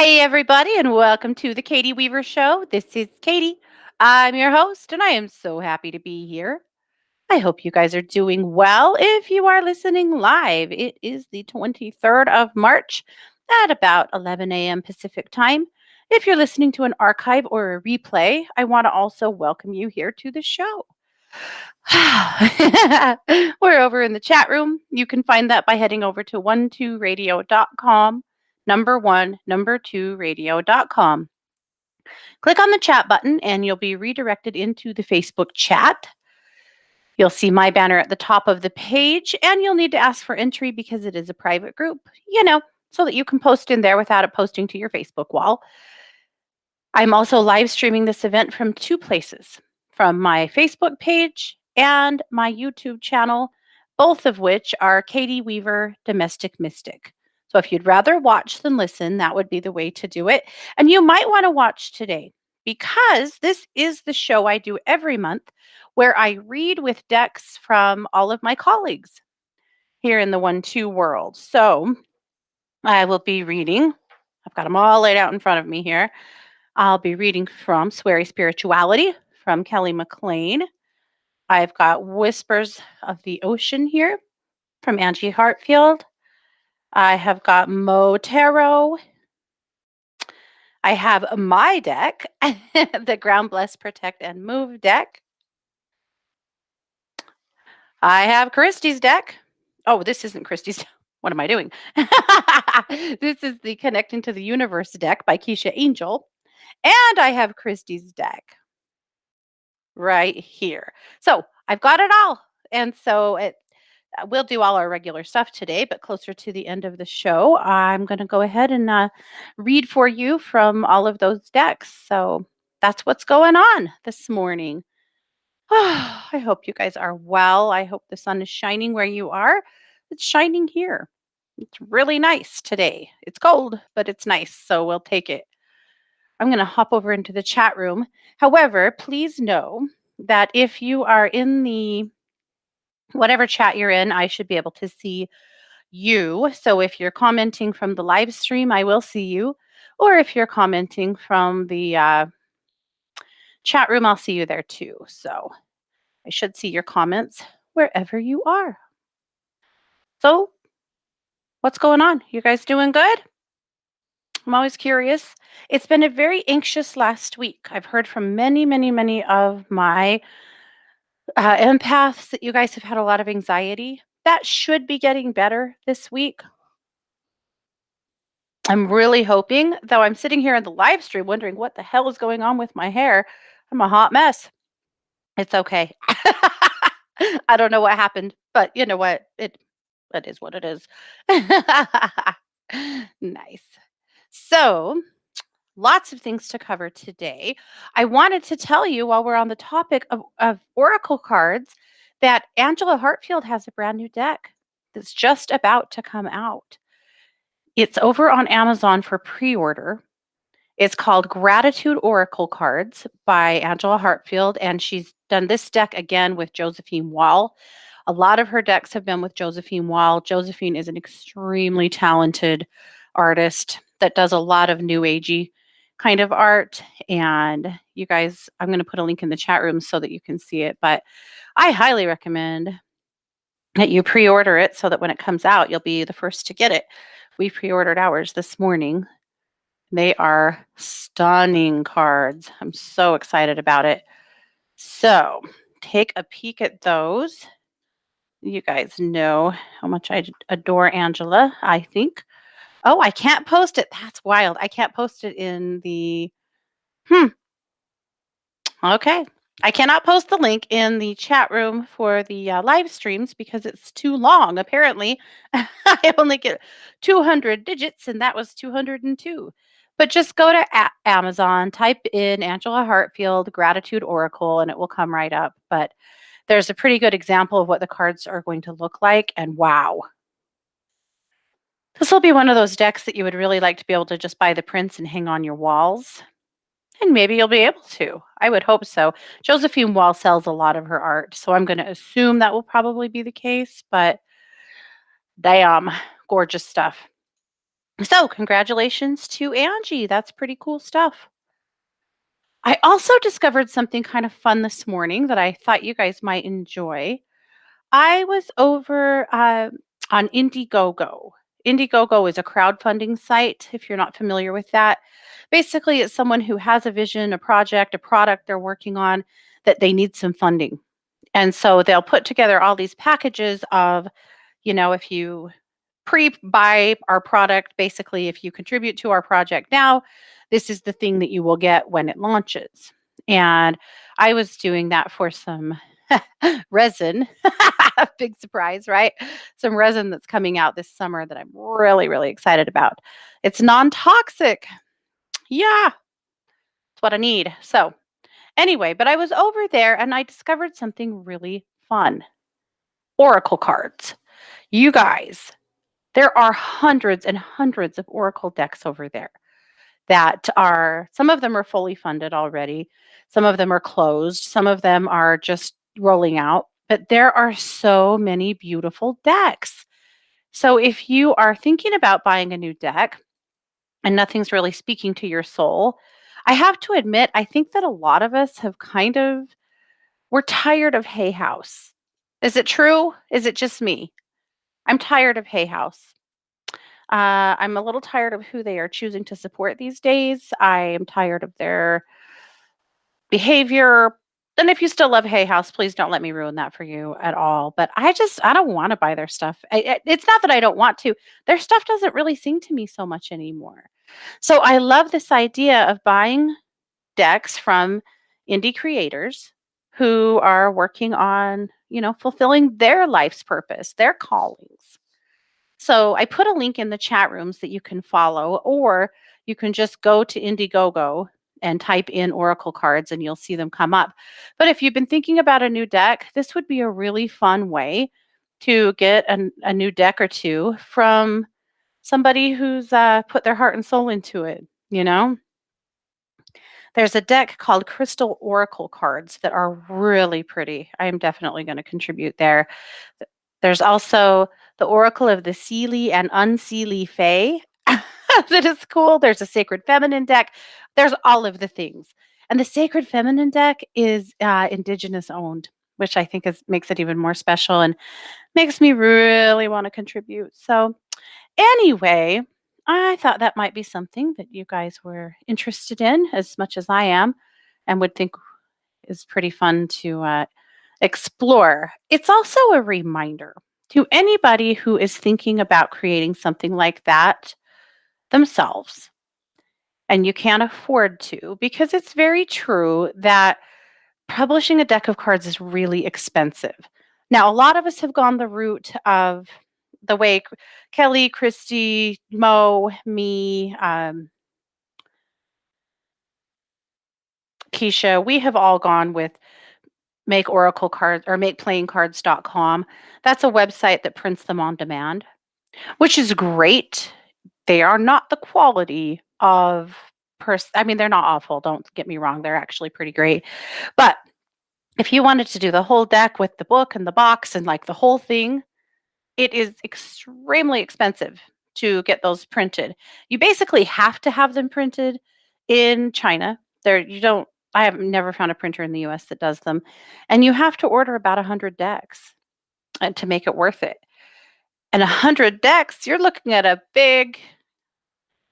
Hey, everybody, and welcome to the Katie Weaver Show. This is Katie. I'm your host, and I am so happy to be here. I hope you guys are doing well. If you are listening live, it is the 23rd of March at about 11 a.m. Pacific time. If you're listening to an archive or a replay, I want to also welcome you here to the show. We're over in the chat room. You can find that by heading over to 12radio.com, number 2radio.com. Click on the chat button and you'll be redirected into the Facebook chat. You'll see my banner at the top of the page, and you'll need to ask for entry because it is a private group, so that you can post in there without it posting to your Facebook wall. I'm also live streaming this event from two places, from my Facebook page and my YouTube channel, both of which are Katie Weaver Domestic Mystic. So if you'd rather watch than listen, that would be the way to do it. And you might want to watch today because this is the show I do every month where I read with decks from all of my colleagues here in the 1-2 world. So I will be reading, I've got them all laid out in front of me here. I'll be reading from Sweary Spirituality from Kelly McLean. I've got Whispers of the Ocean here from Angie Hartfield. I have got Mo Tarot. I have my deck, the Ground Bless, Protect, and Move deck. I have Christie's deck. Oh, this isn't Christie's. What am I doing? This is the Connecting to the Universe deck by Keisha Angel. And I have Christie's deck right here. So I've got it all. And so we'll do all our regular stuff today, but closer to the end of the show, I'm going to go ahead and read for you from all of those decks. So that's what's going on this morning. I hope you guys are well. I hope the sun is shining where you are. It's shining here. It's really nice today. It's cold, but it's nice, so we'll take it. I'm going to hop over into the chat room. However, please know that if you are in the whatever chat you're in, I should be able to see you. So if you're commenting from the live stream, I will see you. Or if you're commenting from the chat room, I'll see you there too. So I should see your comments wherever you are. So what's going on? You guys doing good? I'm always curious. It's been a very anxious last week. I've heard from many of my empaths that you guys have had a lot of anxiety. That should be getting better this week. I'm really hoping, though I'm sitting here in the live stream wondering what the hell is going on with my hair. I'm a hot mess. It's okay. I don't know what happened, but you know what? It is what it is. Nice. So, lots of things to cover today. I wanted to tell you while we're on the topic of oracle cards that Angela Hartfield has a brand new deck that's just about to come out. It's over on Amazon for pre-order. It's called Gratitude Oracle Cards by Angela Hartfield, and she's done this deck again with Josephine Wall. A lot of her decks have been with Josephine Wall. Josephine is an extremely talented artist that does a lot of new agey kind of art. And you guys, I'm going to put a link in the chat room so that you can see it. But I highly recommend that you pre-order it so that when it comes out, you'll be the first to get it. We pre-ordered ours this morning. They are stunning cards. I'm so excited about it. So take a peek at those. You guys know how much I adore Angela, I think. Oh, I can't post it. That's wild. I can't post it in the... Okay. I cannot post the link in the chat room for the live streams because it's too long. Apparently, I only get 200 digits, and that was 202. But just go to Amazon, type in Angela Hartfield Gratitude Oracle, and it will come right up. But there's a pretty good example of what the cards are going to look like, and wow. This will be one of those decks that you would really like to be able to just buy the prints and hang on your walls. And maybe you'll be able to. I would hope so. Josephine Wall sells a lot of her art, so I'm going to assume that will probably be the case, but damn, gorgeous stuff. So, congratulations to Angie. That's pretty cool stuff. I also discovered something kind of fun this morning that I thought you guys might enjoy. I was over on Indiegogo. Indiegogo is a crowdfunding site, if you're not familiar with that. Basically, it's someone who has a vision, a project, a product they're working on that they need some funding. And so they'll put together all these packages of, if you pre-buy our product, basically, if you contribute to our project now, this is the thing that you will get when it launches. And I was doing that for some resin. Big surprise, right? Some resin that's coming out this summer that I'm really, really excited about. It's non-toxic. Yeah, it's what I need. So, anyway, but I was over there and I discovered something really fun. Oracle cards. You guys, there are hundreds and hundreds of Oracle decks over there that are, some of them are fully funded already, some of them are closed, some of them are just rolling out, but there are so many beautiful decks. So if you are thinking about buying a new deck and nothing's really speaking to your soul, I have to admit, I think that a lot of us have we're tired of Hay House. Is it true? Is it just me? I'm tired of Hay House. I'm a little tired of who they are choosing to support these days. I am tired of their behavior. And if you still love Hay House, please don't let me ruin that for you at all. But I don't want to buy their stuff. It's not that I don't want to. Their stuff doesn't really sing to me so much anymore. So I love this idea of buying decks from indie creators who are working on, fulfilling their life's purpose, their callings. So I put a link in the chat rooms that you can follow, or you can just go to Indiegogo and type in Oracle cards and you'll see them come up. But if you've been thinking about a new deck, this would be a really fun way to get a new deck or two from somebody who's put their heart and soul into it, you know? There's a deck called Crystal Oracle cards that are really pretty. I am definitely going to contribute there. There's also the Oracle of the Seelie and Unseelie Fae. That is cool. There's a Sacred Feminine deck. There's all of the things. And the Sacred Feminine deck is Indigenous owned, which I think makes it even more special and makes me really want to contribute. So, anyway, I thought that might be something that you guys were interested in as much as I am and would think is pretty fun to explore. It's also a reminder to anybody who is thinking about creating something like that themselves and you can't afford to, because it's very true that publishing a deck of cards is really expensive. Now, a lot of us have gone the route of the way Kelly, Christy, Mo, me, Keisha, we have all gone with make oracle cards or makeplayingcards.com. That's a website that prints them on demand, which is great. They are not the quality of I mean, they're not awful, don't get me wrong. They're actually pretty great. But if you wanted to do the whole deck with the book and the box and like the whole thing, it is extremely expensive to get those printed. You basically have to have them printed in China. I have never found a printer in the US that does them. And you have to order about 100 decks to make it worth it. And 100 decks, you're looking at a big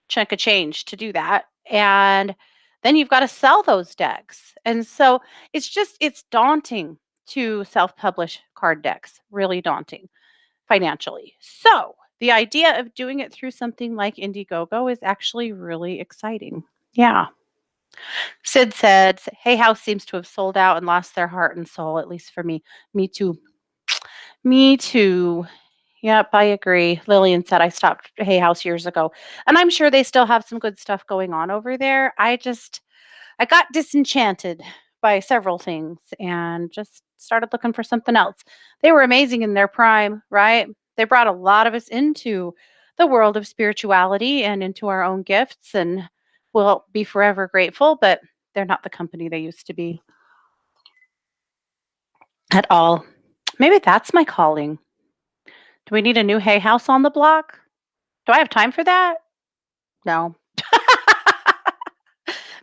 chunk of change to do that. And then you've got to sell those decks. And so it's daunting to self-publish card decks, really daunting financially. So the idea of doing it through something like Indiegogo is actually really exciting. Yeah. Sid said, Hey House seems to have sold out and lost their heart and soul, at least for me. Me too. Me too. Yep, I agree. Lillian said I stopped Hay House years ago. And I'm sure they still have some good stuff going on over there. I got disenchanted by several things and just started looking for something else. They were amazing in their prime, right? They brought a lot of us into the world of spirituality and into our own gifts, and we'll be forever grateful, but they're not the company they used to be at all. Maybe that's my calling. Do we need a new Hay House on the block? Do I have time for that? No.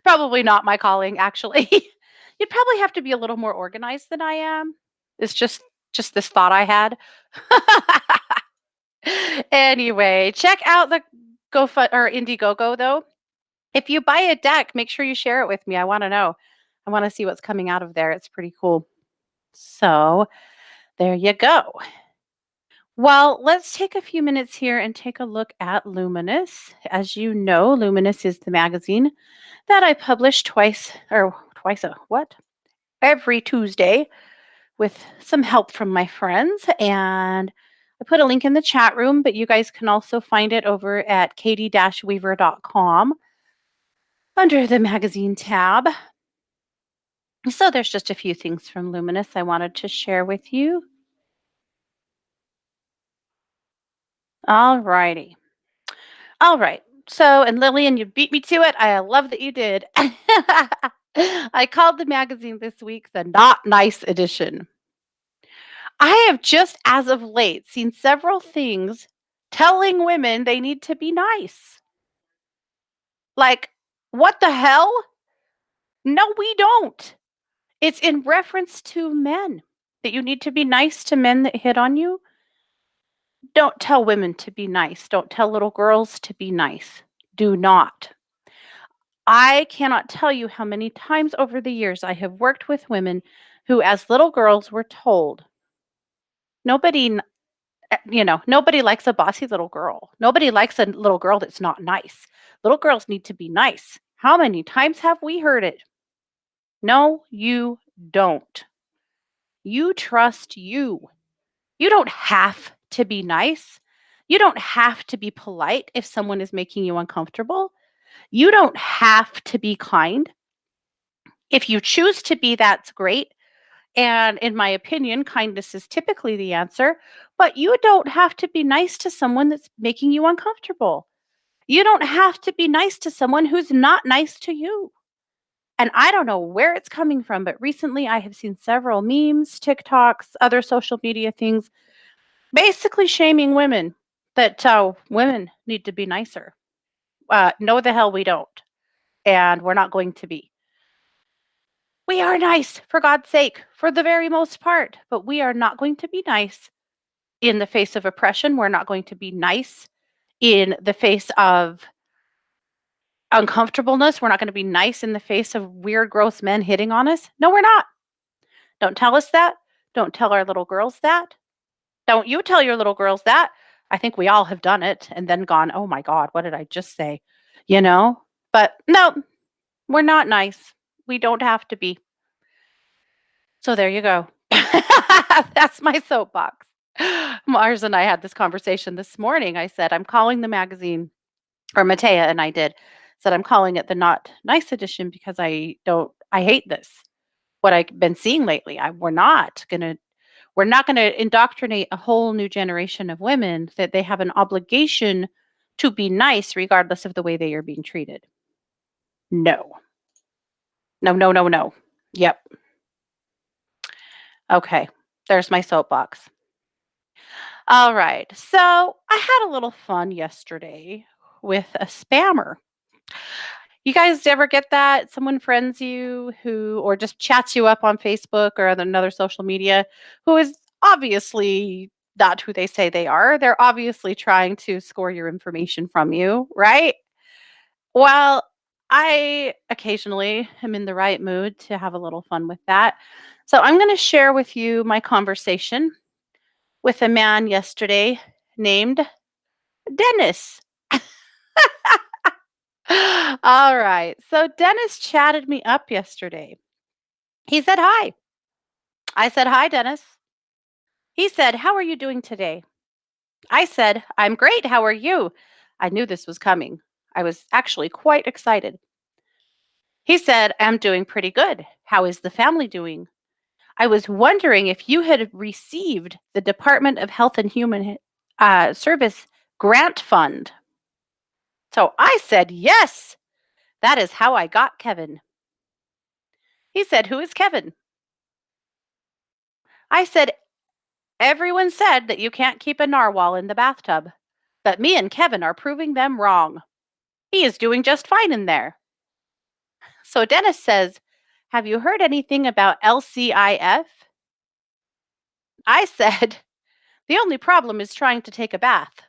Probably not my calling, actually. You'd probably have to be a little more organized than I am. It's just this thought I had. Anyway, check out the or Indiegogo, though. If you buy a deck, make sure you share it with me. I wanna know. I wanna see what's coming out of there. It's pretty cool. So, there you go. Well, let's take a few minutes here and take a look at Luminous. As you know, Luminous is the magazine that I publish twice a what? Every Tuesday with some help from my friends. And I put a link in the chat room, but you guys can also find it over at katie-weaver.com under the magazine tab. So there's just a few things from Luminous I wanted to share with you. All righty. All right. So, and Lillian, you beat me to it. I love that you did. I called the magazine this week the Not Nice edition. I have just as of late seen several things telling women they need to be nice. Like, what the hell? No, we don't. It's in reference to men that you need to be nice to men that hit on you. Don't tell women to be nice. Don't tell little girls to be nice. Do not. I cannot tell you how many times over the years I have worked with women who, as little girls, were told, nobody, nobody likes a bossy little girl. Nobody likes a little girl that's not nice. Little girls need to be nice. How many times have we heard it? No, you don't. You trust you. You don't have to be nice. You don't have to be polite if someone is making you uncomfortable. You don't have to be kind. If you choose to be, that's great. And in my opinion, kindness is typically the answer, but you don't have to be nice to someone that's making you uncomfortable. You don't have to be nice to someone who's not nice to you. And I don't know where it's coming from, but recently I have seen several memes, TikToks, other social media things basically shaming women that women need to be nicer. No, the hell we don't. And we're not going to be. We are nice, for God's sake, for the very most part, but we are not going to be nice in the face of oppression. We're not going to be nice in the face of uncomfortableness. We're not going to be nice in the face of weird, gross men hitting on us. No, we're not. Don't tell us that. Don't tell our little girls that. Don't you tell your little girls that. I think we all have done it and then gone, oh my God, what did I just say? You know? But no, we're not nice. We don't have to be. So there you go. That's my soapbox. Mars and I had this conversation this morning. I said, I'm calling the magazine, or Matea and I did, said, I'm calling it the Not Nice edition because I hate this. What I've been seeing lately. We're not gonna indoctrinate a whole new generation of women that they have an obligation to be nice regardless of the way they are being treated. No. No, no, no, no. Yep. Okay. There's my soapbox. All right. So I had a little fun yesterday with a spammer. You guys ever get that? Someone friends you who, or just chats you up on Facebook or on another social media who is obviously not who they say they are. They're obviously trying to score your information from you, right? Well, I occasionally am in the right mood to have a little fun with that. So I'm going to share with you my conversation with a man yesterday named Dennis. All right. So Dennis chatted me up yesterday. He said, hi. I said, hi, Dennis. He said, how are you doing today? I said, I'm great. How are you? I knew this was coming. I was actually quite excited. He said, I'm doing pretty good. How is the family doing? I was wondering if you had received the Department of Health and Human Service grant fund. So I said, yes, that is how I got Kevin. He said, who is Kevin? I said, everyone said that you can't keep a narwhal in the bathtub, but me and Kevin are proving them wrong. He is doing just fine in there. So Dennis says, have you heard anything about LCIF? I said, the only problem is trying to take a bath.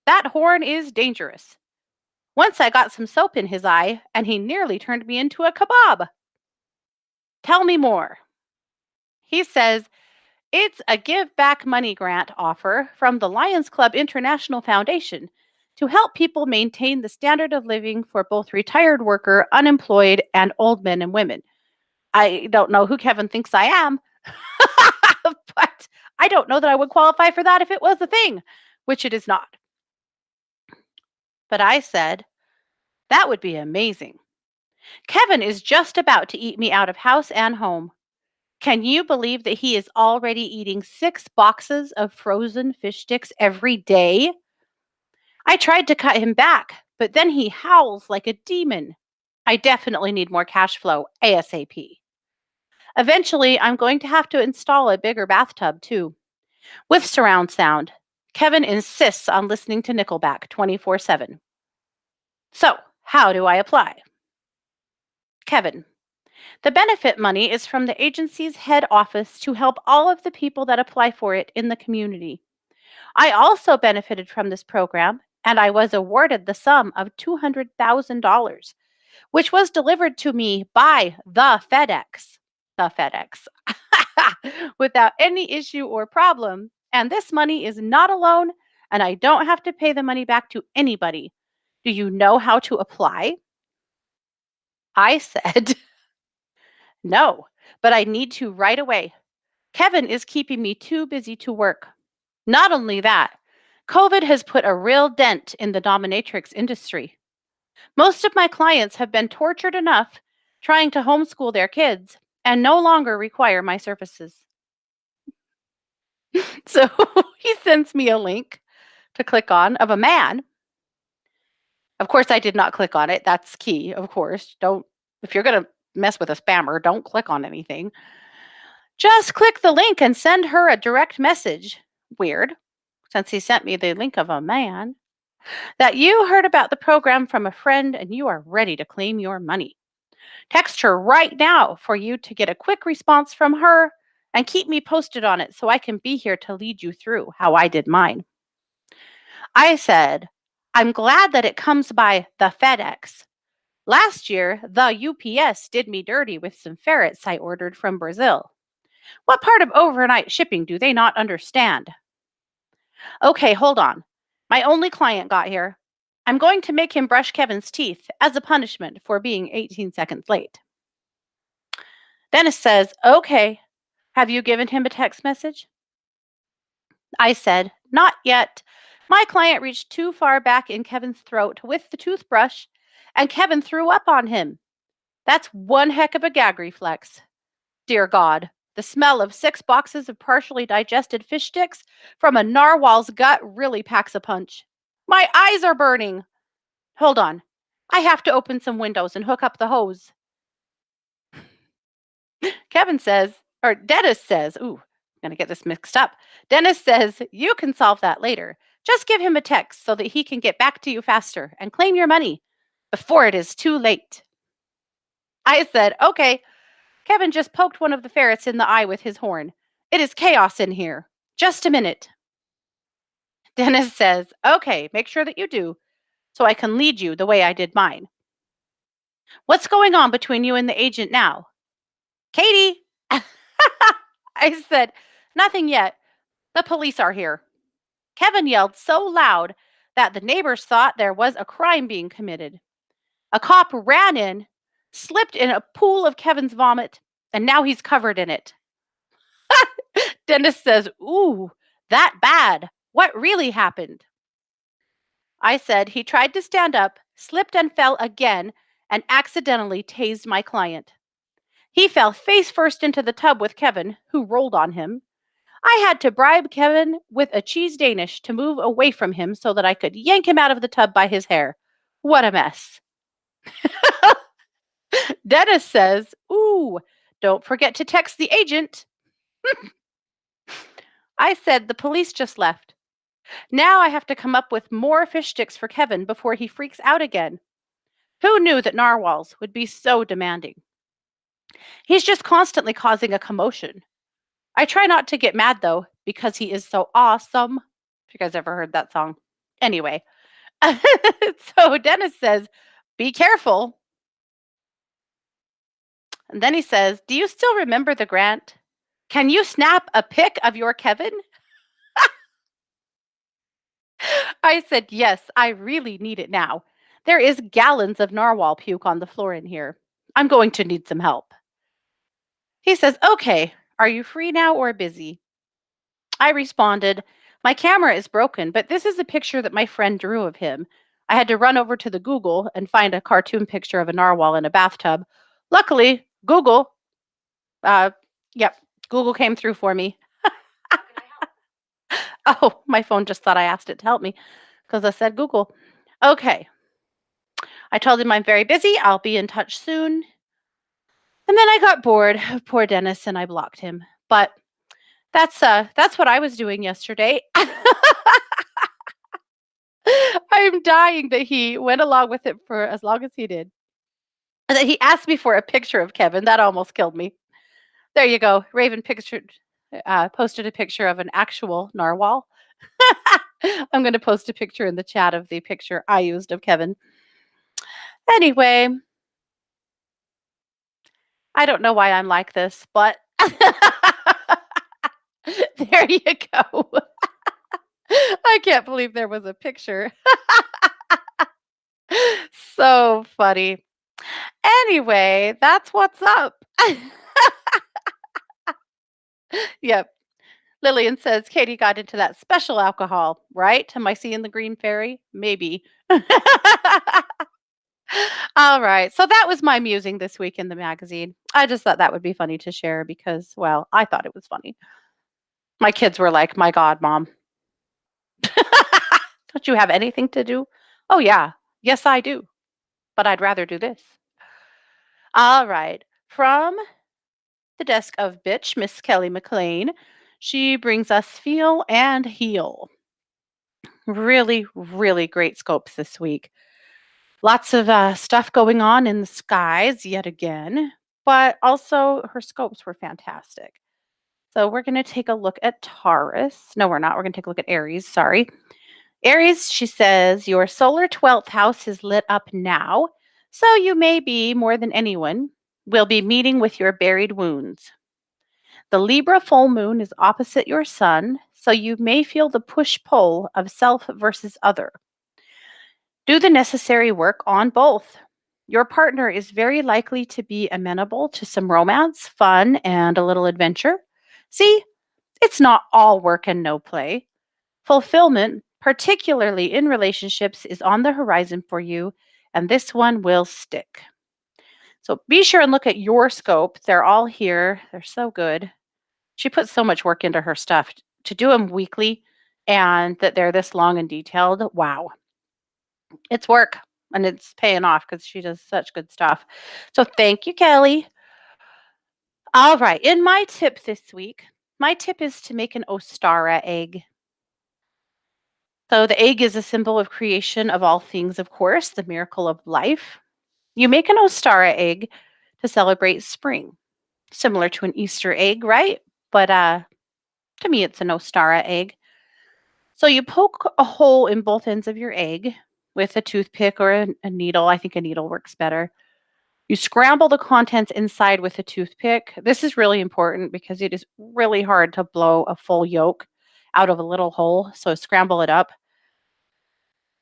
That horn is dangerous. Once I got some soap in his eye, and he nearly turned me into a kebab. Tell me more. He says, it's a give back money grant offer from the Lions Club International Foundation to help people maintain the standard of living for both retired worker, unemployed, and old men and women. I don't know who Kevin thinks I am, but I don't know that I would qualify for that if it was a thing, which it is not. But I said, that would be amazing. Kevin is just about to eat me out of house and home. Can you believe that he is already eating 6 boxes of frozen fish sticks every day? I tried to cut him back, but then he howls like a demon. I definitely need more cash flow ASAP. Eventually, I'm going to have to install a bigger bathtub too, with surround sound. Kevin insists on listening to Nickelback 24/7. So, how do I apply? Kevin, the benefit money is from the agency's head office to help all of the people that apply for it in the community. I also benefited from this program, and I was awarded the sum of $200,000, which was delivered to me by the FedEx. The FedEx. Without any issue or problem. And this money is not a loan, and I don't have to pay the money back to anybody. Do you know how to apply? I said, no, but I need to right away. Kevin is keeping me too busy to work. Not only that, COVID has put a real dent in the dominatrix industry. Most of my clients have been tortured enough trying to homeschool their kids and no longer require my services. So he sends me a link to click on of a man. Of course, I did not click on it. That's key, of course. Don't, if you're going to mess with a spammer, don't click on anything. Just click the link and send her a direct message. Weird, since he sent me the link of a man. That you heard about the program from a friend and you are ready to claim your money. Text her right now for you to get a quick response from her and keep me posted on it so I can be here to lead you through how I did mine. I said, I'm glad that it comes by the FedEx. Last year, the UPS did me dirty with some ferrets I ordered from Brazil. What part of overnight shipping do they not understand? Okay, hold on. My only client got here. I'm going to make him brush Kevin's teeth as a punishment for being 18 seconds late. Dennis says, okay, have you given him a text message? I said, not yet. My client reached too far back in Kevin's throat with the toothbrush, and Kevin threw up on him. That's one heck of a gag reflex. Dear God, the smell of 6 boxes of partially digested fish sticks from a narwhal's gut really packs a punch. My eyes are burning. Hold on. I have to open some windows and hook up the hose. Kevin says, or Dennis says, ooh, I'm going to get this mixed up. Dennis says, you can solve that later. Just give him a text so that he can get back to you faster and claim your money before it is too late. I said, okay. Kevin just poked one of the ferrets in the eye with his horn. It is chaos in here. Just a minute. Dennis says, okay, make sure that you do so I can lead you the way I did mine. What's going on between you and the agent now? Katie! I said, nothing yet. The police are here. Kevin yelled so loud that the neighbors thought there was a crime being committed. A cop ran in, slipped in a pool of Kevin's vomit, and now he's covered in it. Dennis says, ooh, that bad. What really happened? I said he tried to stand up, slipped and fell again, and accidentally tased my client. He fell face first into the tub with Kevin, who rolled on him. I had to bribe Kevin with a cheese Danish to move away from him so that I could yank him out of the tub by his hair. What a mess. Dennis says, ooh, don't forget to text the agent. I said the police just left. Now I have to come up with more fish sticks for Kevin before he freaks out again. Who knew that narwhals would be so demanding? He's just constantly causing a commotion. I try not to get mad though, because he is so awesome. If you guys ever heard that song. Anyway, so Dennis says, be careful. And then he says, do you still remember the grant? Can you snap a pic of your Kevin? I said, yes, I really need it now. There is gallons of narwhal puke on the floor in here. I'm going to need some help. He says, okay, are you free now or busy? I responded, my camera is broken, but this is a picture that my friend drew of him. I had to run over to the Google and find a cartoon picture of a narwhal in a bathtub. Luckily, Google, uh, yep, Google came through for me. Oh, my phone just thought I asked it to help me because I said Google. Okay. I told him I'm very busy. I'll be in touch soon. And then I got bored of poor Dennis and I blocked him. But that's what I was doing yesterday. I'm dying that he went along with it for as long as he did. And then he asked me for a picture of Kevin. That almost killed me. There you go. Raven posted a picture of an actual narwhal. I'm going to post a picture in the chat of the picture I used of Kevin. Anyway, I don't know why I'm like this, but there you go. I can't believe there was a picture. So funny. Anyway, that's what's up. Yep. Lillian says Katie got into that special alcohol, right? Am I seeing the green fairy? Maybe. All right. So that was my musing this week in the magazine. I just thought that would be funny to share because, well, I thought it was funny. My kids were like, my God, mom. Don't you have anything to do? Oh, yeah. Yes, I do. But I'd rather do this. All right. From the desk of Bitch, Miss Kelly McLean, she brings us Feel and Heal. Really, really great scopes this week. Lots of stuff going on in the skies yet again, but also her scopes were fantastic. So we're going to take a look at Taurus. No, we're not. We're going to take a look at Aries. Sorry. Aries, she says, your solar 12th house is lit up now, so you may be, more than anyone, will be meeting with your buried wounds. The Libra full moon is opposite your sun, so you may feel the push-pull of self versus other. Do the necessary work on both. Your partner is very likely to be amenable to some romance, fun, and a little adventure. See, it's not all work and no play. Fulfillment, particularly in relationships, is on the horizon for you, and this one will stick. So be sure and look at your scope. They're all here. They're so good. She puts so much work into her stuff to do them weekly and that they're this long and detailed. Wow. It's work and it's paying off because she does such good stuff. So thank you, Kelly. All right. In my tip this week, my tip is to make an Ostara egg. So the egg is a symbol of creation of all things, of course, the miracle of life. You make an Ostara egg to celebrate spring, similar to an Easter egg, right? But to me, it's an Ostara egg. So you poke a hole in both ends of your egg with a toothpick or a needle. I think a needle works better. You scramble the contents inside with a toothpick. This is really important because it is really hard to blow a full yolk out of a little hole. So scramble it up.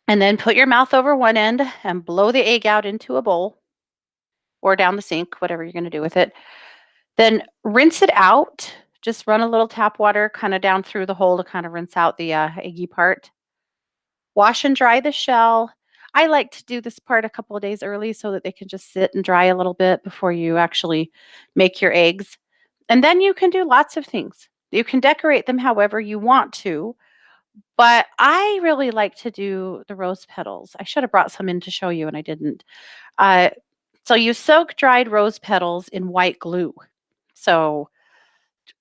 And then put your mouth over one end and blow the egg out into a bowl or down the sink, whatever you're going to do with it. Then rinse it out. Just run a little tap water kind of down through the hole to kind of rinse out the eggy part. Wash and dry the shell. I like to do this part a couple of days early so that they can just sit and dry a little bit before you actually make your eggs. And then you can do lots of things. You can decorate them however you want to, but I really like to do the rose petals. I should have brought some in to show you, and I didn't. Uh, so you soak dried rose petals in white glue. So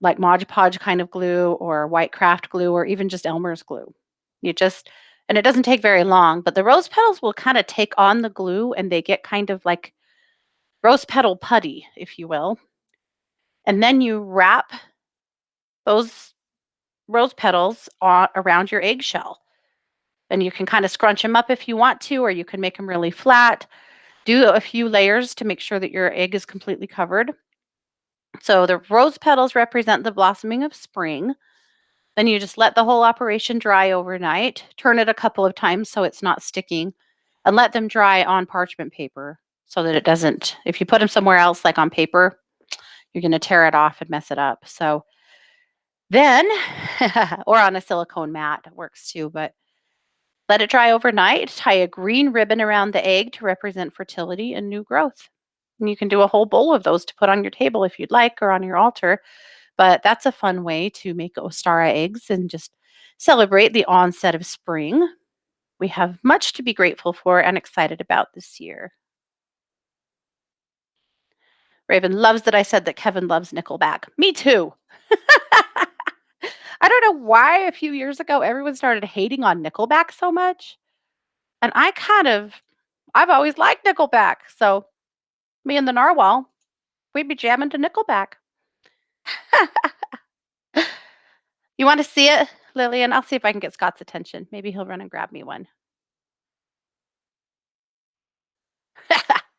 like Mod Podge kind of glue or white craft glue or even just Elmer's glue. You just And it doesn't take very long, but the rose petals will kind of take on the glue and they get kind of like rose petal putty, if you will. And then you wrap those rose petals around your eggshell. And you can kind of scrunch them up if you want to, or you can make them really flat. Do a few layers to make sure that your egg is completely covered. So the rose petals represent the blossoming of spring. Then you just let the whole operation dry overnight. Turn it a couple of times so it's not sticking, and let them dry on parchment paper so that it doesn't, if you put them somewhere else, like on paper, you're going to tear it off and mess it up. So then, or on a silicone mat, it works too, but let it dry overnight. Tie a green ribbon around the egg to represent fertility and new growth. And you can do a whole bowl of those to put on your table if you'd like, or on your altar. But that's a fun way to make Ostara eggs and just celebrate the onset of spring. We have much to be grateful for and excited about this year. Raven loves that I said that Kevin loves Nickelback. Me too. I don't know why a few years ago everyone started hating on Nickelback so much. And I've always liked Nickelback. So me and the narwhal, we'd be jamming to Nickelback. You want to see it, Lillian? I'll see if I can get Scott's attention. Maybe he'll run and grab me one.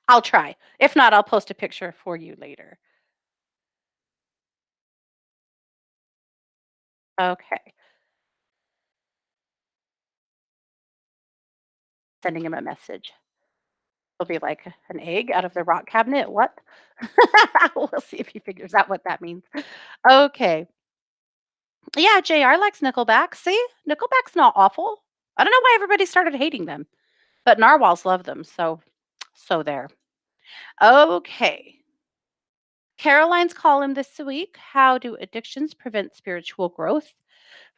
I'll try. If not, I'll post a picture for you later. Okay. Sending him a message. He'll be like, an egg out of the rock cabinet? What? We'll see if he figures out what that means. Okay. Yeah, JR likes Nickelback. See? Nickelback's not awful. I don't know why everybody started hating them, but narwhals love them. So there. Okay. Caroline's column this week, How Do Addictions Prevent Spiritual Growth?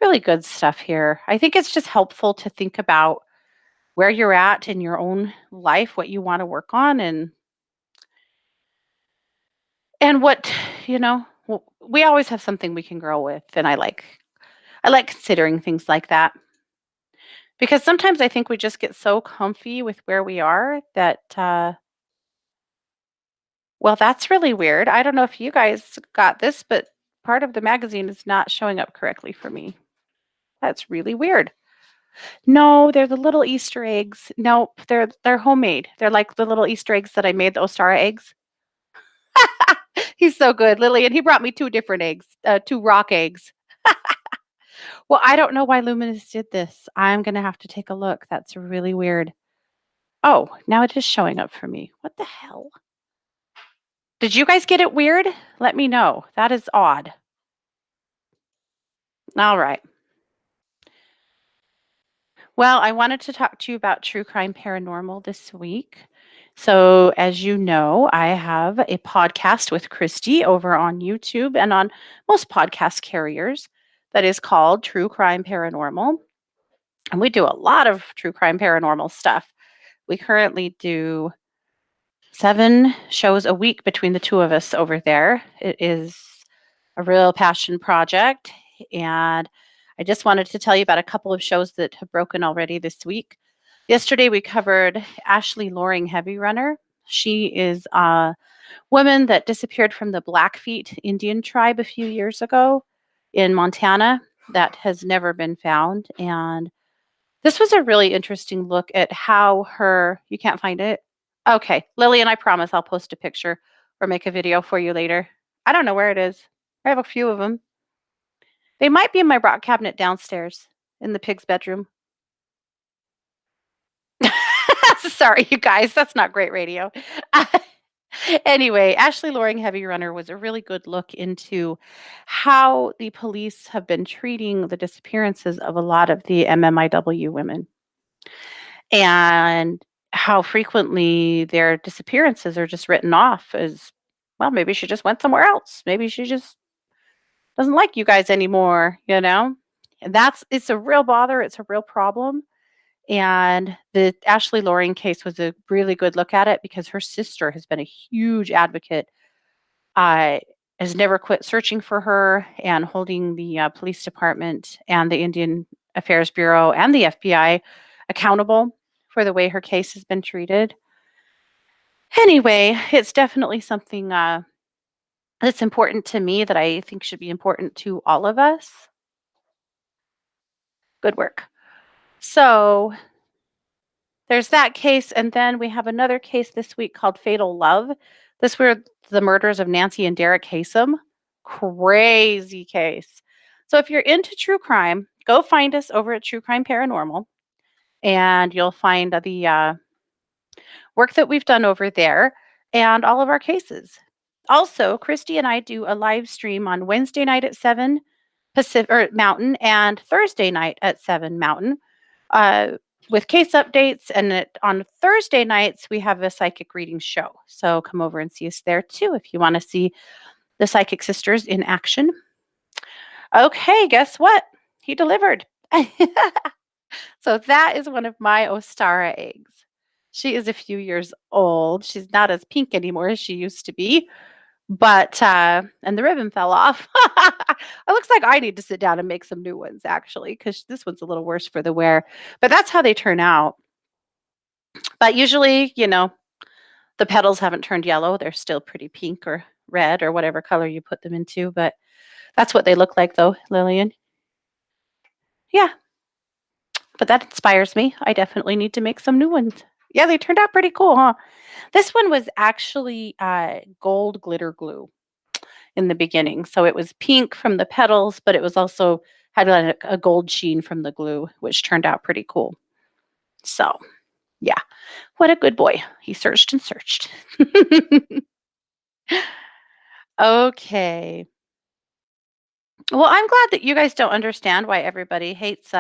Really good stuff here. I think it's just helpful to think about where you're at in your own life, what you want to work on, and what, we always have something we can grow with, and I like considering things like that. Because sometimes I think we just get so comfy with where we are that well, that's really weird. I don't know if you guys got this, but part of the magazine is not showing up correctly for me. That's really weird. No, they're the little Easter eggs. Nope, they're homemade. They're like the little Easter eggs that I made, the Ostara eggs. He's so good, Lillian. He brought me 2 different eggs, 2 rock eggs. Well, I don't know why Luminous did this. I'm gonna have to take a look. That's really weird. Oh, now it is showing up for me. What the hell? Did you guys get it weird? Let me know. That is odd. All right. Well, I wanted to talk to you about true crime paranormal this week. So, as you know, I have a podcast with Christy over on YouTube and on most podcast carriers that is called True Crime Paranormal. And we do a lot of true crime paranormal stuff. We currently do 7 shows a week between the 2 of us over there. It is a real passion project. And I just wanted to tell you about a couple of shows that have broken already this week. Yesterday, we covered Ashley Loring Heavy Runner. She is a woman that disappeared from the Blackfeet Indian tribe a few years ago in Montana that has never been found. And this was a really interesting look at how you can't find it? Okay, Lillian, I promise I'll post a picture or make a video for you later. I don't know where it is. I have a few of them. They might be in my rock cabinet downstairs in the pig's bedroom. Sorry, you guys, that's not great radio. Anyway, Ashley Loring Heavy Runner was a really good look into how the police have been treating the disappearances of a lot of the MMIW women and how frequently their disappearances are just written off as, well, maybe she just went somewhere else. Maybe she just doesn't like you guys anymore, And it's a real bother. It's a real problem. And the Ashley Loring case was a really good look at it because her sister has been a huge advocate, uh, has never quit searching for her and holding the police department and the Indian Affairs Bureau and the FBI accountable for the way her case has been treated. Anyway, it's definitely something that's important to me that I think should be important to all of us. Good work. So there's that case, and then we have another case this week called Fatal Love. This were the murders of Nancy and Derrick Hasem. Crazy case. So if you're into true crime, go find us over at True Crime Paranormal, and you'll find the work that we've done over there and all of our cases. Also, Christy and I do a live stream on Wednesday night at 7 Pacific or Mountain and Thursday night at 7 Mountain uh, with case updates. And on Thursday nights, we have a psychic reading show. So come over and see us there too if you want to see the Psychic Sisters in action. Okay, guess what? He delivered. So that is one of my Ostara eggs. She is a few years old. She's not as pink anymore as she used to be, but and the ribbon fell off. It looks like I need to sit down and make some new ones actually, because this one's a little worse for the wear. But that's how they turn out. But usually, the petals haven't turned yellow. They're still pretty pink or red or whatever color you put them into. But that's what they look like, though, Lillian. Yeah, but that inspires me. I definitely need to make some new ones. Yeah, they turned out pretty cool, huh? This one was actually gold glitter glue in the beginning. So it was pink from the petals, but it was also had a gold sheen from the glue, which turned out pretty cool. So, yeah, what a good boy. He searched and searched. Okay. Well, I'm glad that you guys don't understand why everybody hates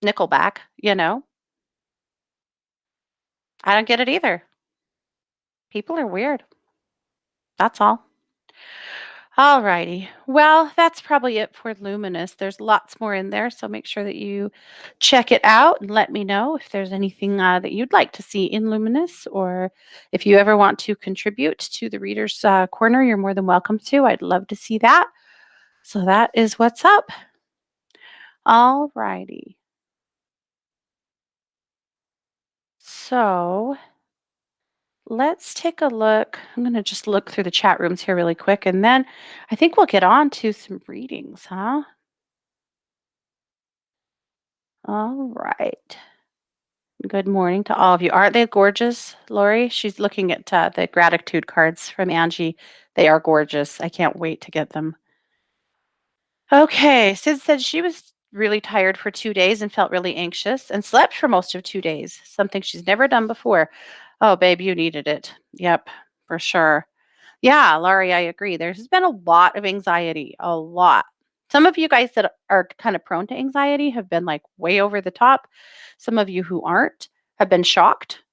Nickelback, I don't get it either. People are weird. That's all. All righty. Well, that's probably it for Luminous. There's lots more in there, so make sure that you check it out and let me know if there's anything that you'd like to see in Luminous, or if you ever want to contribute to the Reader's Corner, you're more than welcome to. I'd love to see that. So that is what's up. All righty. So let's take a look. I'm going to just look through the chat rooms here really quick, and then I think we'll get on to some readings, huh? All right. Good morning to all of you. Aren't they gorgeous, Lori? She's looking at the gratitude cards from Angie. They are gorgeous. I can't wait to get them. Okay, Sid said she was really tired for 2 days and felt really anxious and slept for most of 2 days, something she's never done before. Oh, babe, you needed it. Yep, for sure. Yeah, Laurie, I agree. There's been a lot of anxiety, a lot. Some of you guys that are kind of prone to anxiety have been like way over the top. Some of you who aren't have been shocked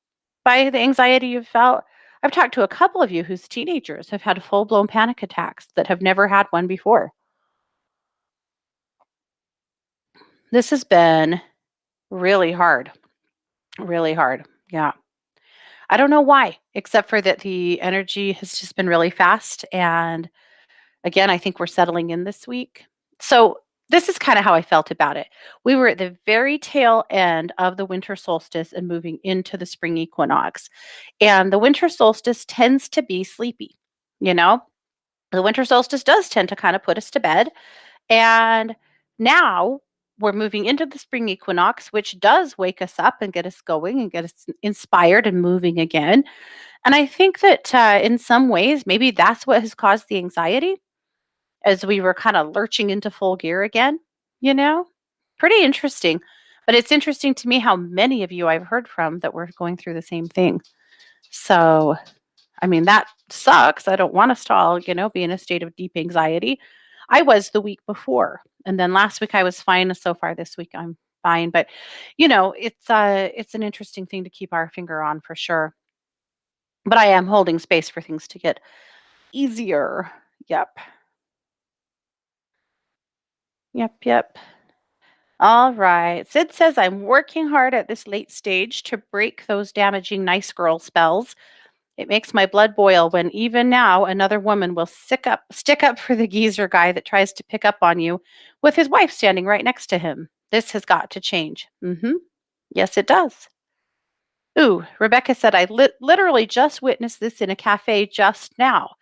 by the anxiety you've felt. I've talked to a couple of you whose teenagers have had full blown panic attacks that have never had one before. This has been really hard, really hard. Yeah. I don't know why, except for that the energy has just been really fast. And again, I think we're settling in this week. So, this is kind of how I felt about it. We were at the very tail end of the winter solstice and moving into the spring equinox. And the winter solstice tends to be sleepy, you know? The winter solstice does tend to kind of put us to bed. And now we're moving into the spring equinox, which does wake us up and get us going and get us inspired and moving again. And I think that in some ways, maybe that's what has caused the anxiety as we were kind of lurching into full gear again, you know? Pretty interesting. But it's interesting to me how many of you I've heard from that were going through the same thing. So, I mean, that sucks. I don't want us to all, be in a state of deep anxiety. I was the week before. And then last week I was fine. So far this week I'm fine. But, it's an interesting thing to keep our finger on for sure. But I am holding space for things to get easier. Yep. Yep. All right. Sid says, I'm working hard at this late stage to break those damaging nice girl spells. It makes my blood boil when even now another woman will stick up for the geezer guy that tries to pick up on you with his wife standing right next to him. This has got to change. Yes, it does. Ooh, Rebecca said, I literally just witnessed this in a cafe just now.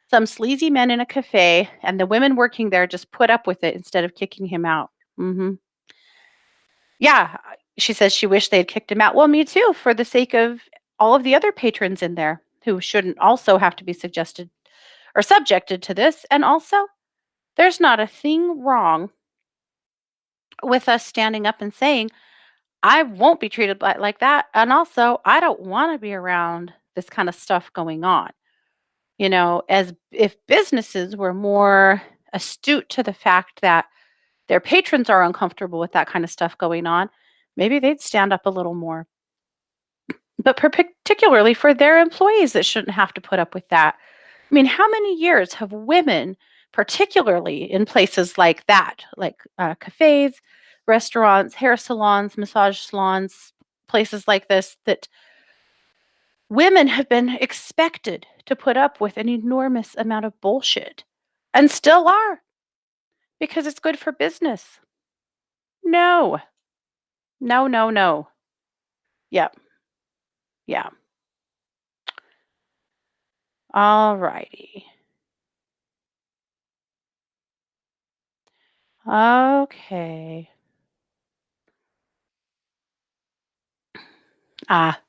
Some sleazy men in a cafe, and the women working there just put up with it instead of kicking him out. hmm Yeah, she says she wished they had kicked him out. Well, me too, for the sake of all of the other patrons in there who shouldn't also have to be suggested or subjected to this. And also, there's not a thing wrong with us standing up and saying, I won't be treated like that. And also, I don't want to be around this kind of stuff going on. As if businesses were more astute to the fact that their patrons are uncomfortable with that kind of stuff going on, maybe they'd stand up a little more. But particularly for their employees that shouldn't have to put up with that. I mean, how many years have women, particularly in places like that, like cafes, restaurants, hair salons, massage salons, places like this, that women have been expected to put up with an enormous amount of bullshit and still are because it's good for business? No, no, no, no. Yep, yeah. All righty. Okay. Ah,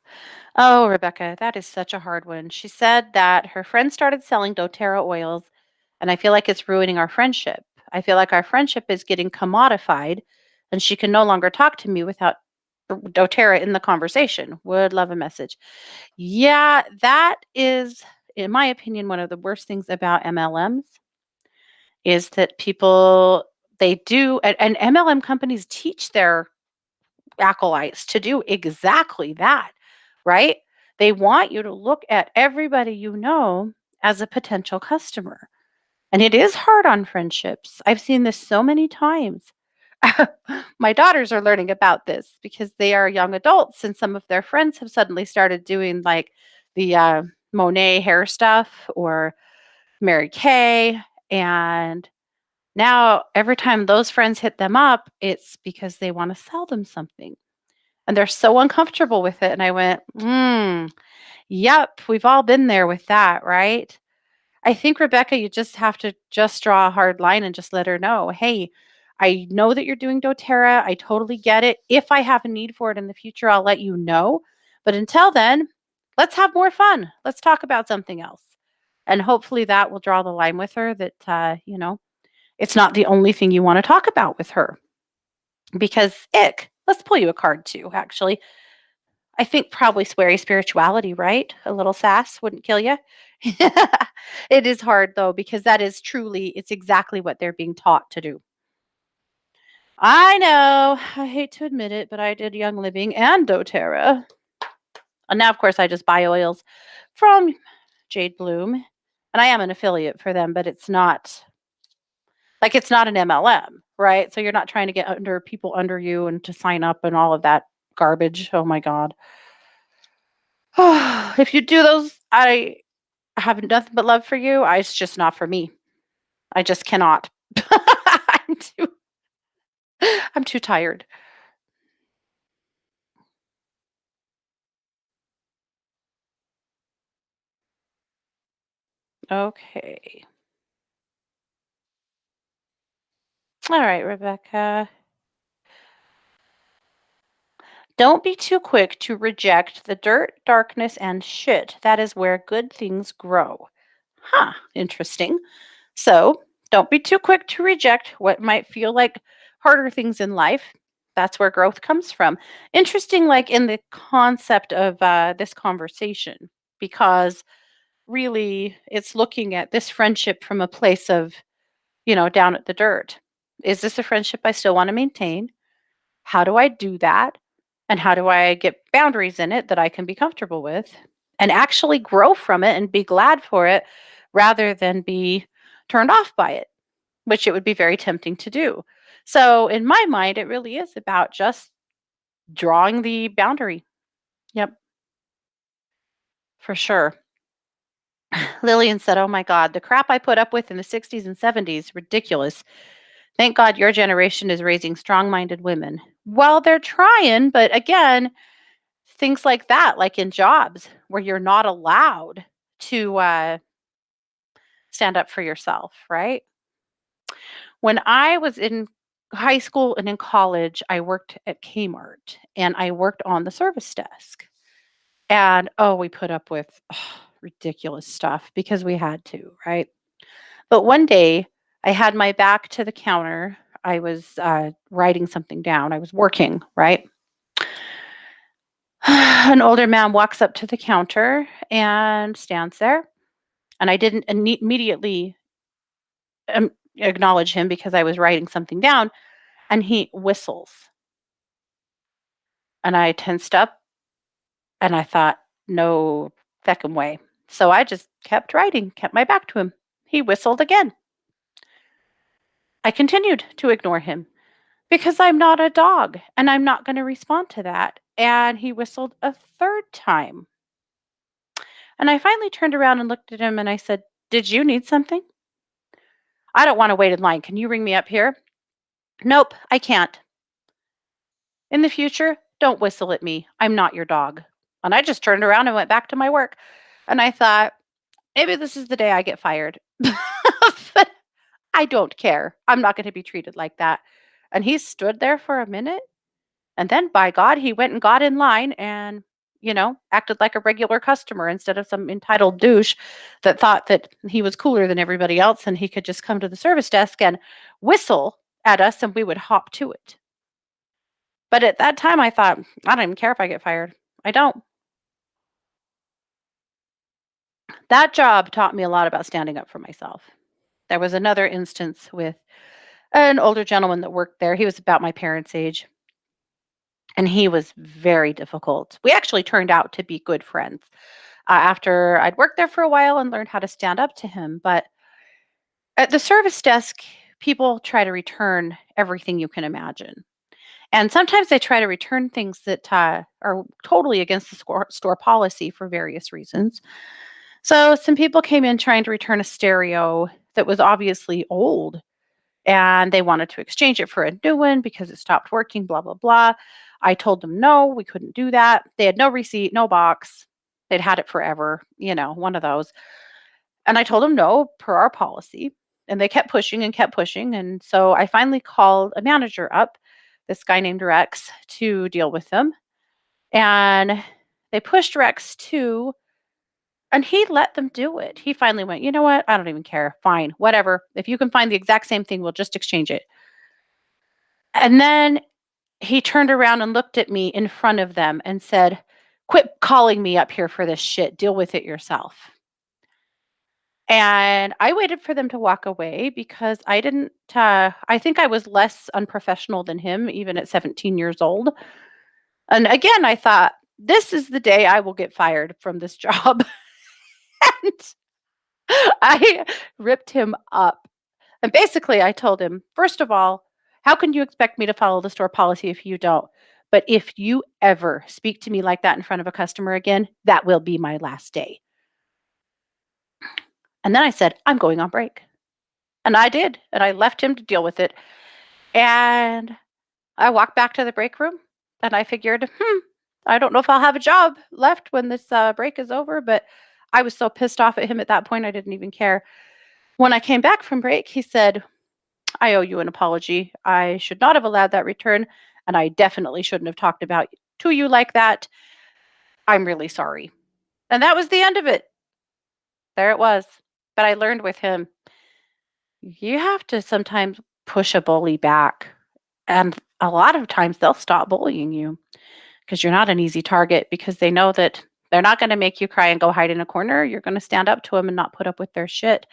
oh, Rebecca, that is such a hard one. She said that her friend started selling doTERRA oils, and I feel like it's ruining our friendship. I feel like our friendship is getting commodified, and she can no longer talk to me without doTERRA in the conversation. Would love a message. Yeah, that is, in my opinion, one of the worst things about MLMs is that people they do, and MLM companies teach their acolytes to do exactly that, right? They want you to look at everybody you know as a potential customer. And it is hard on friendships. I've seen this so many times. My daughters are learning about this because they are young adults, and some of their friends have suddenly started doing like the Monet hair stuff or Mary Kay. And now every time those friends hit them up, it's because they want to sell them something. And they're so uncomfortable with it. And I went, yep, we've all been there with that, right? I think, Rebecca, you just have to just draw a hard line and just let her know, hey, I know that you're doing doTERRA. I totally get it. If I have a need for it in the future, I'll let you know. But until then, let's have more fun. Let's talk about something else. And hopefully that will draw the line with her that, it's not the only thing you want to talk about with her. Because ick, let's pull you a card too, actually. I think probably sweary spirituality, right? A little sass wouldn't kill you. It is hard though, because that is truly, it's exactly what they're being taught to do. I know. I hate to admit it, but I did Young Living and doTERRA. And now, of course, I just buy oils from Jade Bloom. And I am an affiliate for them, but it's not an MLM, right? So you're not trying to get under people under you and to sign up and all of that garbage. Oh my God. If you do those, I have nothing but love for you. It's just not for me. I just cannot. I'm too I'm too tired. Okay. All right, Rebecca. Don't be too quick to reject the dirt, darkness, and shit. That is where good things grow. Huh, interesting. So, don't be too quick to reject what might feel like harder things in life. That's where growth comes from. Interesting, like in the concept of this conversation, because really it's looking at this friendship from a place of, down at the dirt. Is this a friendship I still want to maintain? How do I do that? And how do I get boundaries in it that I can be comfortable with and actually grow from it and be glad for it rather than be turned off by it, which it would be very tempting to do. So, in my mind, it really is about just drawing the boundary. Yep, for sure. Lillian said, "Oh my God, the crap I put up with in the 60s and 70s, ridiculous. Thank God your generation is raising strong minded women." Well, they're trying, but again, things like that, like in jobs where you're not allowed to stand up for yourself, right? When I was in high school and in college, I worked at Kmart and I worked on the service desk. And oh, we put up with ridiculous stuff because we had to, right? But one day I had my back to the counter. I was writing something down. I was working, right? An older man walks up to the counter and stands there. And I didn't immediately acknowledge him because I was writing something down. And he whistles. And I tensed up and I thought, no feckin' way. So I just kept writing, kept my back to him. He whistled again. I continued to ignore him because I'm not a dog and I'm not going to respond to that. And he whistled a third time. And I finally turned around and looked at him and I said, "Did you need something? I don't want to wait in line. Can you ring me up here?" "Nope, I can't. In the future, don't whistle at me. I'm not your dog." And I just turned around and went back to my work. And I thought, maybe this is the day I get fired. But I don't care. I'm not going to be treated like that. And he stood there for a minute. And then, by God, he went and got in line and, acted like a regular customer instead of some entitled douche that thought that he was cooler than everybody else and he could just come to the service desk and whistle at us and we would hop to it. But at that time, I thought, I don't even care if I get fired. I don't. That job taught me a lot about standing up for myself. There was another instance with an older gentleman that worked there. He was about my parents' age, and he was very difficult. We actually turned out to be good friends after I'd worked there for a while and learned how to stand up to him. But at the service desk, people try to return everything you can imagine. And sometimes they try to return things that are totally against the store policy for various reasons. So some people came in trying to return a stereo that was obviously old and they wanted to exchange it for a new one because it stopped working, blah, blah, blah. I told them no, we couldn't do that. They had no receipt, no box. They'd had it forever, one of those. And I told them no, per our policy. And they kept pushing and kept pushing. And so I finally called a manager up, this guy named Rex, to deal with them. And they pushed Rex too. And he let them do it. He finally went, "You know what? I don't even care. Fine, whatever. If you can find the exact same thing, we'll just exchange it." And then he turned around and looked at me in front of them and said, "Quit calling me up here for this shit. Deal with it yourself." And I waited for them to walk away because I didn't, I think I was less unprofessional than him, even at 17 years old. And again, I thought, this is the day I will get fired from this job. And I ripped him up. And basically, I told him, "First of all, how can you expect me to follow the store policy if you don't? But if you ever speak to me like that in front of a customer again, that will be my last day." And then I said, "I'm going on break." And I did. And I left him to deal with it. And I walked back to the break room and I figured, I don't know if I'll have a job left when this break is over. But I was so pissed off at him at that point, I didn't even care. When I came back from break, he said, "I owe you an apology. I should not have allowed that return, and I definitely shouldn't have talked about to you like that. I'm really sorry." And that was the end of it. There it was. But I learned with him, you have to sometimes push a bully back. And a lot of times they'll stop bullying you because you're not an easy target because they know that they're not going to make you cry and go hide in a corner. You're going to stand up to them and not put up with their shit.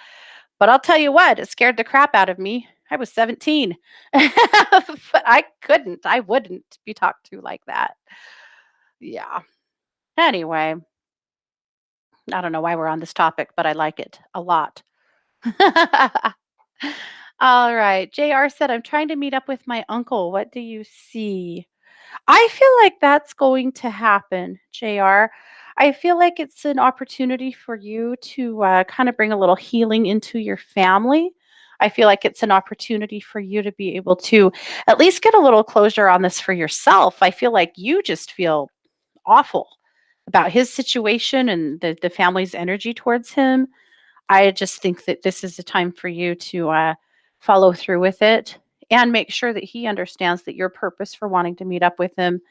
But I'll tell you what, it scared the crap out of me. I was 17. But I wouldn't be talked to like that. Yeah. Anyway, I don't know why we're on this topic, but I like it a lot. All right. JR said, "I'm trying to meet up with my uncle. What do you see?" I feel like that's going to happen, JR. I feel like it's an opportunity for you to kind of bring a little healing into your family. I feel like it's an opportunity for you to be able to at least get a little closure on this for yourself. I feel like you just feel awful about his situation and the family's energy towards him. I just think that this is a time for you to follow through with it and make sure that he understands that your purpose for wanting to meet up with him,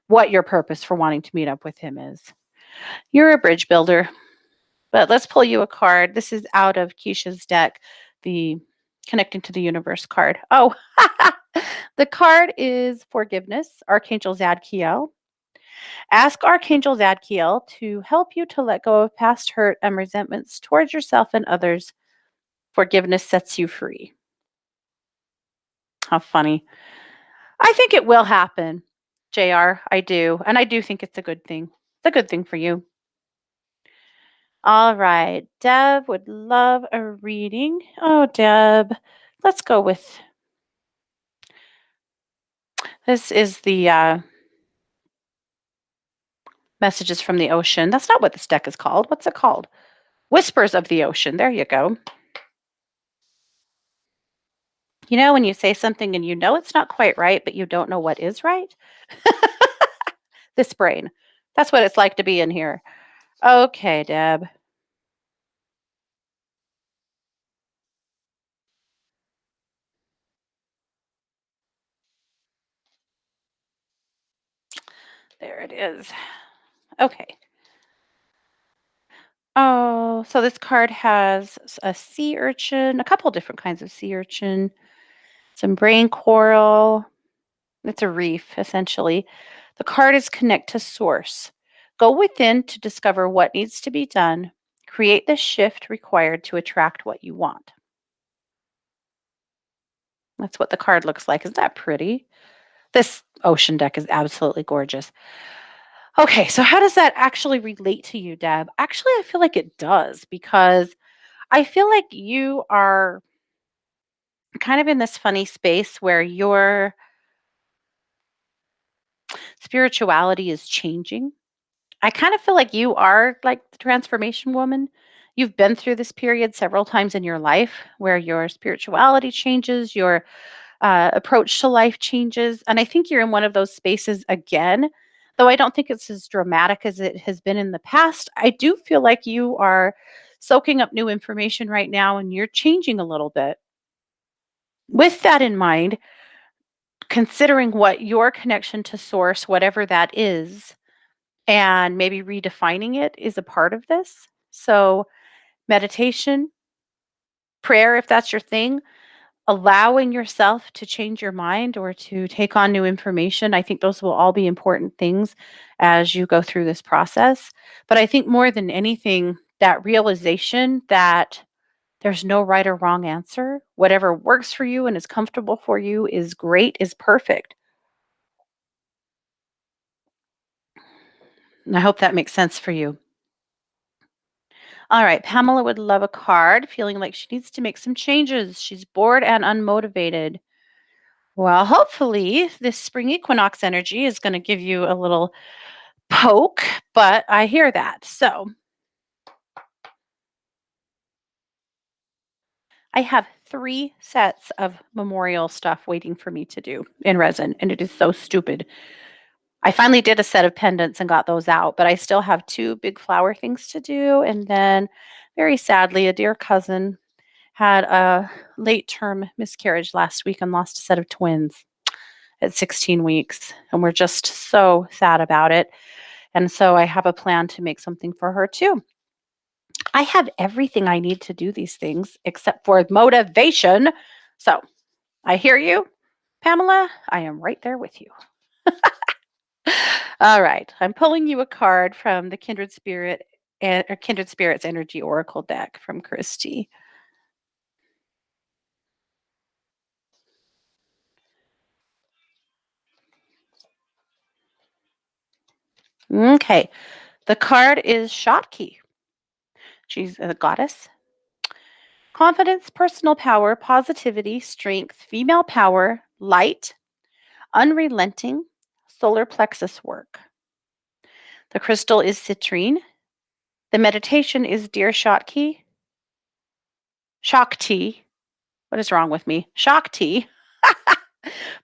what your purpose for wanting to meet up with him is. You're a bridge builder, but let's pull you a card. This is out of Keisha's deck, the Connecting to the Universe card. Oh, the card is Forgiveness, Archangel Zadkiel. Ask Archangel Zadkiel to help you to let go of past hurt and resentments towards yourself and others. Forgiveness sets you free. How funny. I think it will happen, JR. I do. And I do think it's a good thing. It's a good thing for you. All right. Deb would love a reading. Oh, Deb. Let's go with this is the messages from the ocean. That's not what this deck is called. What's it called? Whispers of the Ocean. There you go. You know, when you say something and you know it's not quite right, but you don't know what is right? This brain. That's what it's like to be in here. Okay, Deb. There it is. Okay. Oh, so this card has a sea urchin, a couple different kinds of sea urchin, some brain coral. It's a reef, essentially. The card is connect to source. Go within to discover what needs to be done. Create the shift required to attract what you want. That's what the card looks like. Isn't that pretty? This ocean deck is absolutely gorgeous. Okay, so how does that actually relate to you, Deb? Actually, I feel like it does because I feel like you are kind of in this funny space where your spirituality is changing. I kind of feel like you are like the transformation woman. You've been through this period several times in your life where your spirituality changes, your approach to life changes. And I think you're in one of those spaces again, though I don't think it's as dramatic as it has been in the past. I do feel like you are soaking up new information right now and you're changing a little bit. With that in mind, considering what your connection to source, whatever that is, and maybe redefining it is a part of this. So, meditation, prayer, if that's your thing, allowing yourself to change your mind or to take on new information. I think those will all be important things as you go through this process. But I think more than anything, that realization that there's no right or wrong answer. Whatever works for you and is comfortable for you is great, is perfect. And I hope that makes sense for you. All right, Pamela would love a card, feeling like she needs to make some changes. She's bored and unmotivated. Well, hopefully, this spring equinox energy is going to give you a little poke, but I hear that. So I have 3 sets of memorial stuff waiting for me to do in resin, and it is so stupid. I finally did a set of pendants and got those out, but I still have 2 big flower things to do. And then, very sadly, a dear cousin had a late term miscarriage last week and lost a set of twins at 16 weeks. And we're just so sad about it. And so I have a plan to make something for her too. I have everything I need to do these things except for motivation. So I hear you, Pamela. I am right there with you. All right. I'm pulling you a card from the Kindred Spirits Energy Oracle deck from Christy. Okay. The card is Shotki. She's a goddess. Confidence, personal power, positivity, strength, female power, light, unrelenting, solar plexus work. The crystal is citrine. The meditation is deer Shakti. Shakti. What is wrong with me? Shakti.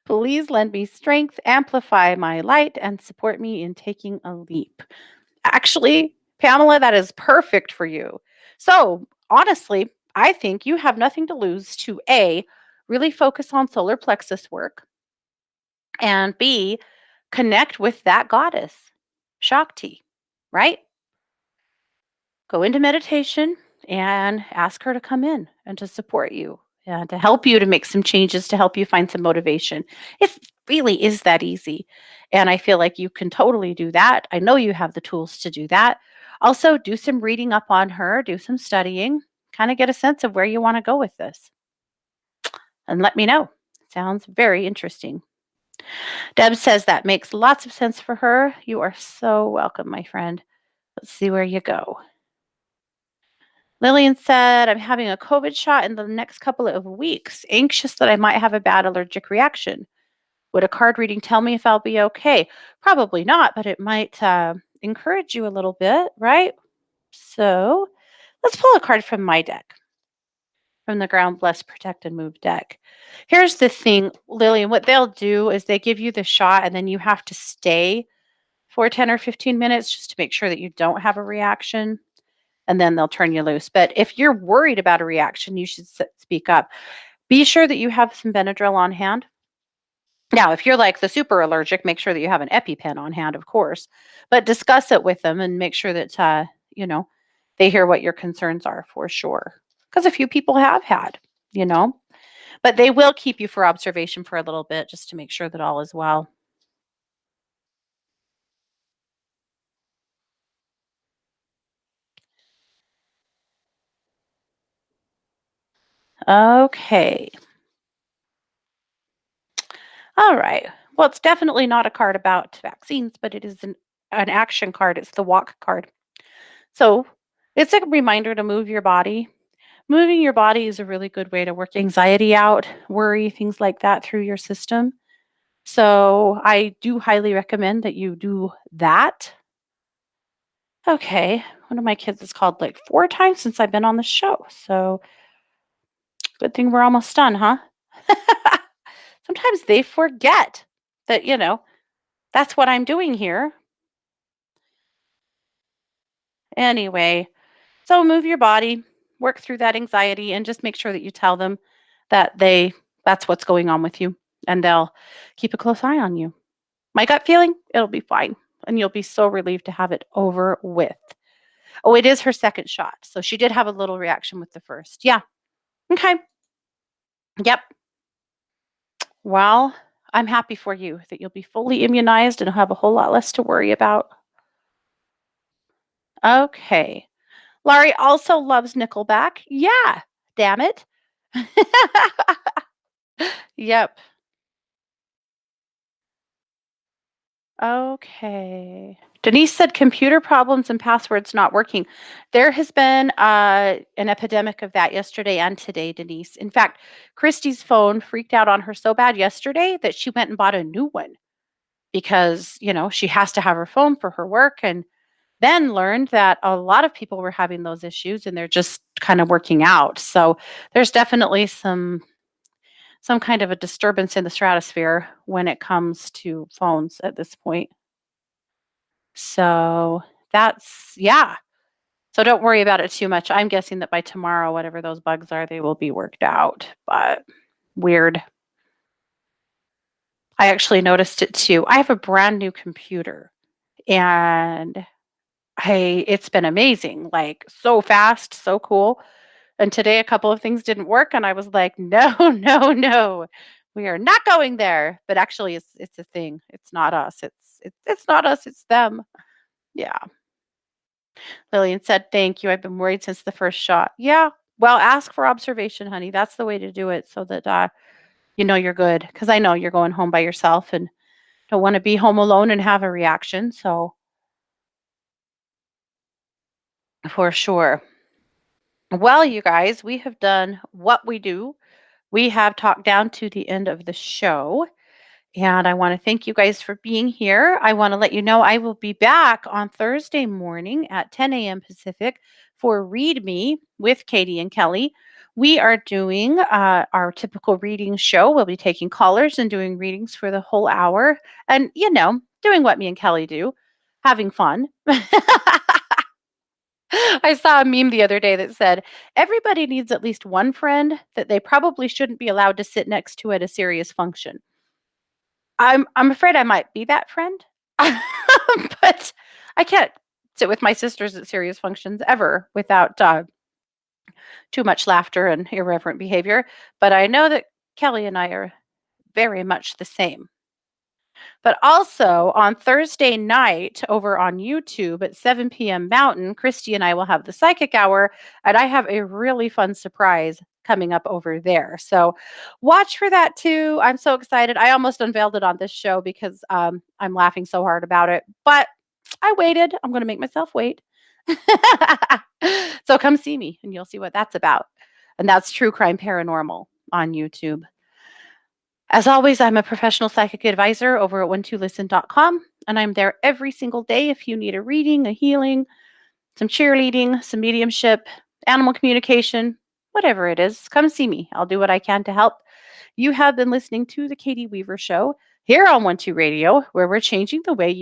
Please lend me strength, amplify my light, and support me in taking a leap. Actually, Pamela, that is perfect for you. So, honestly, I think you have nothing to lose to A, really focus on solar plexus work, and B, connect with that goddess, Shakti, right? Go into meditation and ask her to come in and to support you and to help you to make some changes to help you find some motivation. It really is that easy. And I feel like you can totally do that. I know you have the tools to do that. Also, do some reading up on her, do some studying, kind of get a sense of where you want to go with this. And let me know. Sounds very interesting. Deb says that makes lots of sense for her. You are so welcome, my friend. Let's see where you go. Lillian said, I'm having a COVID shot in the next couple of weeks, anxious that I might have a bad allergic reaction. Would a card reading tell me if I'll be okay? Probably not, but it might encourage you a little bit, right? So let's pull a card from my deck, from the Ground Bless Protect and Move deck. Here's the thing, Lillian, what they'll do is they give you the shot and then you have to stay for 10 or 15 minutes just to make sure that you don't have a reaction, and then they'll turn you loose. But if you're worried about a reaction, you should speak up. Be sure that you have some Benadryl on hand. Now, if you're like the super allergic, make sure that you have an EpiPen on hand, of course, but discuss it with them and make sure that, you know, they hear what your concerns are for sure. Because a few people have had, you know, but they will keep you for observation for a little bit just to make sure that all is well. Okay. All right. Well, it's definitely not a card about vaccines, but it is an action card. It's the walk card. So it's a reminder to move your body. Moving your body is a really good way to work anxiety out, worry, things like that through your system. So I do highly recommend that you do that. Okay. One of my kids has called like 4 times since I've been on the show. So good thing we're almost done, huh? Sometimes they forget that, that's what I'm doing here. Anyway, so move your body, work through that anxiety, and just make sure that you tell them that that's what's going on with you, and they'll keep a close eye on you. My gut feeling, it'll be fine, and you'll be so relieved to have it over with. Oh, it is her second shot, so she did have a little reaction with the first. Yeah. Okay. Yep. Well, I'm happy for you that you'll be fully immunized and have a whole lot less to worry about. Okay. Laurie also loves Nickelback. Yeah, damn it. Yep. Okay. Denise said computer problems and passwords not working. There has been an epidemic of that yesterday and today, Denise. In fact, Christy's phone freaked out on her so bad yesterday that she went and bought a new one because, she has to have her phone for her work, and then learned that a lot of people were having those issues and they're just kind of working out. So there's definitely some kind of a disturbance in the stratosphere when it comes to phones at this point. So yeah. So don't worry about it too much. I'm guessing that by tomorrow, whatever those bugs are, they will be worked out. But weird. I actually noticed it too. I have a brand new computer and it's been amazing, like so fast, so cool. And today a couple of things didn't work and I was like, "No, no, no. We are not going there." But actually it's a thing. It's not us. It's not us, it's them. Yeah. Lillian said, "Thank you. I've been worried since the first shot." Yeah. Well, ask for observation, honey. That's the way to do it so that you know you're good, cuz I know you're going home by yourself and don't want to be home alone and have a reaction. So, for sure. Well, you guys, we have done what we do. We have talked down to the end of the show. And I want to thank you guys for being here. I want to let you know I will be back on Thursday morning at 10 a.m. Pacific for Read Me with Katie and Kelly. We are doing our typical reading show. We'll be taking callers and doing readings for the whole hour and, doing what me and Kelly do, having fun. I saw a meme the other day that said, everybody needs at least one friend that they probably shouldn't be allowed to sit next to at a serious function. I'm afraid I might be that friend, but I can't sit with my sisters at serious functions ever without, too much laughter and irreverent behavior, but I know that Kelly and I are very much the same. But also on Thursday night over on YouTube at 7 p.m. Mountain, Christy and I will have the psychic hour, and I have a really fun surprise coming up over there. So watch for that too. I'm so excited. I almost unveiled it on this show because I'm laughing so hard about it, but I waited. I'm going to make myself wait. So come see me and you'll see what that's about. And that's True Crime Paranormal on YouTube. As always, I'm a professional psychic advisor over at one2listen.com, and I'm there every single day if you need a reading, a healing, some cheerleading, some mediumship, animal communication, whatever it is. Come see me. I'll do what I can to help. You have been listening to The Katie Weaver Show here on 12 Radio, where we're changing the way